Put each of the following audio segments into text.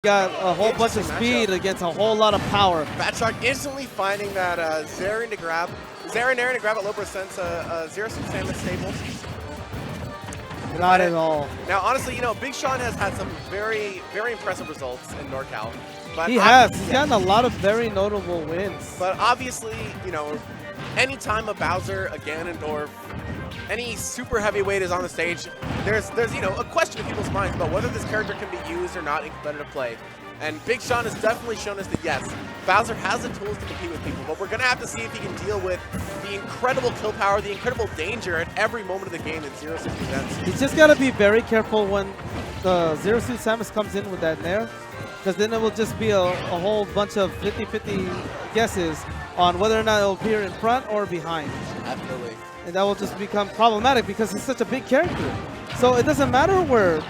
got a whole bunch of speed against a whole lot of power. BatShark instantly finding that Zaren to grab at low percent, Zero Suit Samus stable. Not at all. Now, honestly, you know, Big Sean has had some very, very impressive results in NorCal. But he has. He's gotten a lot of very notable wins. But obviously, you know, any time a Bowser, a Ganondorf, any super heavyweight is on the stage, there's you know, a question in people's minds about whether this character can be used or not in competitive play. And Big Sean has definitely shown us that yes, Bowser has the tools to compete with people, but we're going to have to see if he can deal with the incredible kill power, the incredible danger at every moment of the game in Zero Suit events. He's just got to be very careful when the Zero Suit Samus comes in with that Nair, because then it will just be a whole bunch of 50-50 guesses on whether or not it will appear in front or behind. Absolutely. And that will just become problematic because he's such a big character. So it doesn't matter where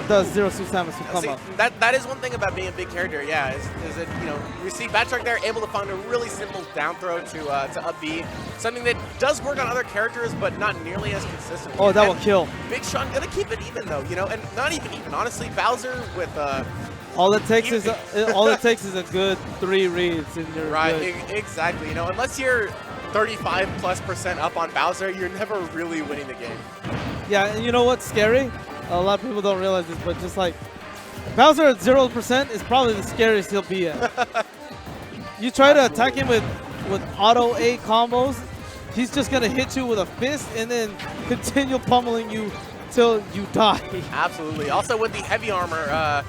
the Zero Suit Samus will come up. That is one thing about being a big character, yeah, is that, you know, we see BatShark there able to find a really simple down throw to up B, something that does work on other characters, but not nearly as consistent. Oh, that will kill. Big Sean gonna keep it even though, you know, and not even, honestly, Bowser with all it takes is a good 3 reads in your exactly. You know, unless you're 35+% up on Bowser, you're never really winning the game. Yeah, and you know what's scary? A lot of people don't realize this, but just like Bowser at 0% is probably the scariest he'll be at. You try to attack him with auto A combos, he's just gonna hit you with a fist and then continue pummeling you till you die. Absolutely. Also with the heavy armor,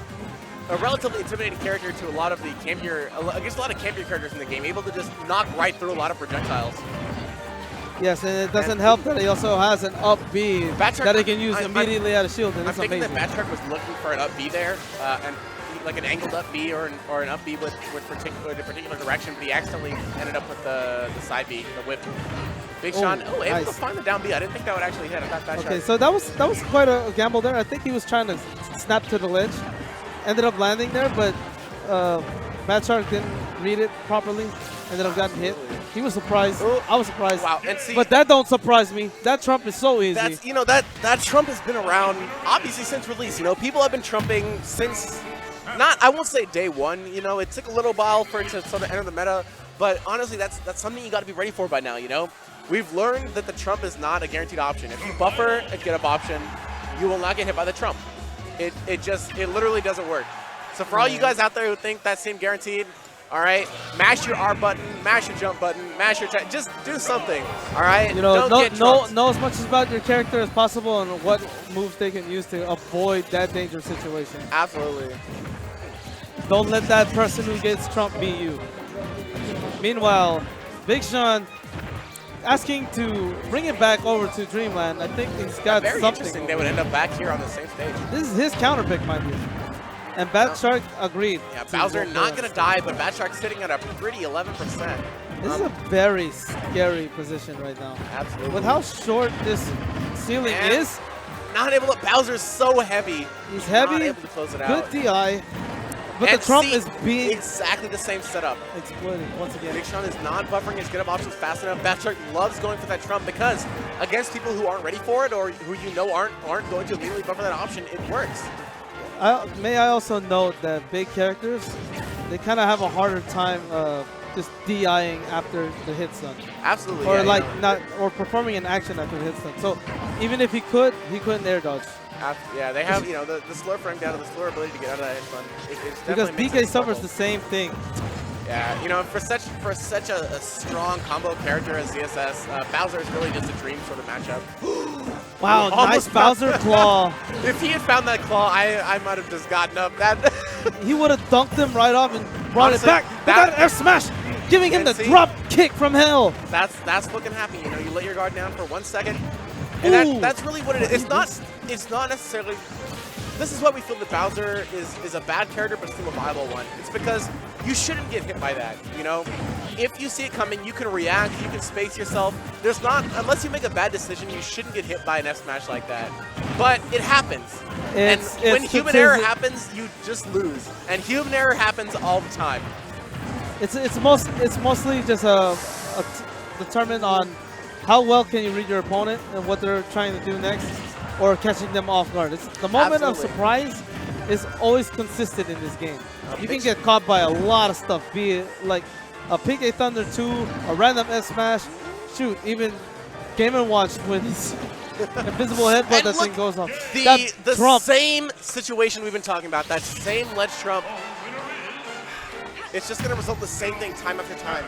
a relatively intimidating character to a lot of the campier, against a lot of campier characters in the game, able to just knock right through a lot of projectiles. Yes, and it doesn't help that he also has an up B that he can use immediately out of shield, and it's amazing. I'm thinking that BatShark was looking for an up B there, and like an angled up B or an up B with a particular direction, but he accidentally ended up with the side B, the whip. Big Sean, able to find the down B. I didn't think that would actually hit. I thought BatShark. Okay, so that was quite a gamble there. I think he was trying to snap to the ledge. Ended up landing there, but BatShark didn't read it properly. Ended up getting hit. He was surprised. I was surprised. Wow, and see, but that don't surprise me. That trump is so easy. That's, you know, that trump has been around obviously since release. You know, people have been trumping since I won't say day one. You know, it took a little while for it to sort of enter the meta, but honestly, that's something you got to be ready for by now. You know, we've learned that the trump is not a guaranteed option. If you buffer a get up option, you will not get hit by the trump. It literally doesn't work. So for all you guys out there who think that seemed guaranteed, all right, mash your R button, mash your jump button, mash your just do something, all right? You know, know as much about your character as possible and what moves they can use to avoid that dangerous situation. Absolutely. Don't let that person who gets Trump be you. Meanwhile, Big Sean asking to bring it back over to Dreamland. I think he's got very something. Interesting. They would end up back here on the same stage. This is his counter pick, mind you. And BatShark agreed. Yeah, Bowser not going to die, but BatShark sitting at a pretty 11%. This is a very scary position right now. Absolutely. With how short this ceiling is. Not able to, Bowser's so heavy. He's heavy, not able to close it out. Good DI. But the trump is being exactly the same setup. Exploited once again. Big Sean is not buffering his get-up options fast enough. BatShark loves going for that trump because against people who aren't ready for it or who you know aren't going to immediately buffer that option, it works. May I also note that big characters, they kind of have a harder time just DIing after the hit stun. Absolutely. Or or performing an action after the hit stun. So even if he couldn't air dodge. Yeah, they have, you know, the slower frame down to the slower ability to get out of that hit stun. Because DK suffers the same thing. Yeah, you know, for such a strong combo character as ZSS, Bowser is really just a dream sort of matchup. Wow, nice Bowser claw. If he had found that claw, I might have just gotten up. He would have dunked him right off and brought it back. That F smash, giving him the drop kick from hell. That's what can happen. You know, you let your guard down for 1 second, and that's really what it is. It's not necessarily. This is why we feel that Bowser is a bad character, but still a viable one. It's because you shouldn't get hit by that, you know? If you see it coming, you can react, you can space yourself. Unless you make a bad decision, you shouldn't get hit by an F smash like that. But it happens. And when human error happens, you just lose. And human error happens all the time. It's mostly just determined on how well can you read your opponent and what they're trying to do next, or catching them off guard. It's the moment of surprise is always consistent in this game. You can get caught by a lot of stuff, be it like a Pink A Thunder 2, a random F smash, shoot, even Game & Watch with his invisible headbutt that thing goes off. The same situation we've been talking about, that same ledge trump, it's just going to result in the same thing time after time.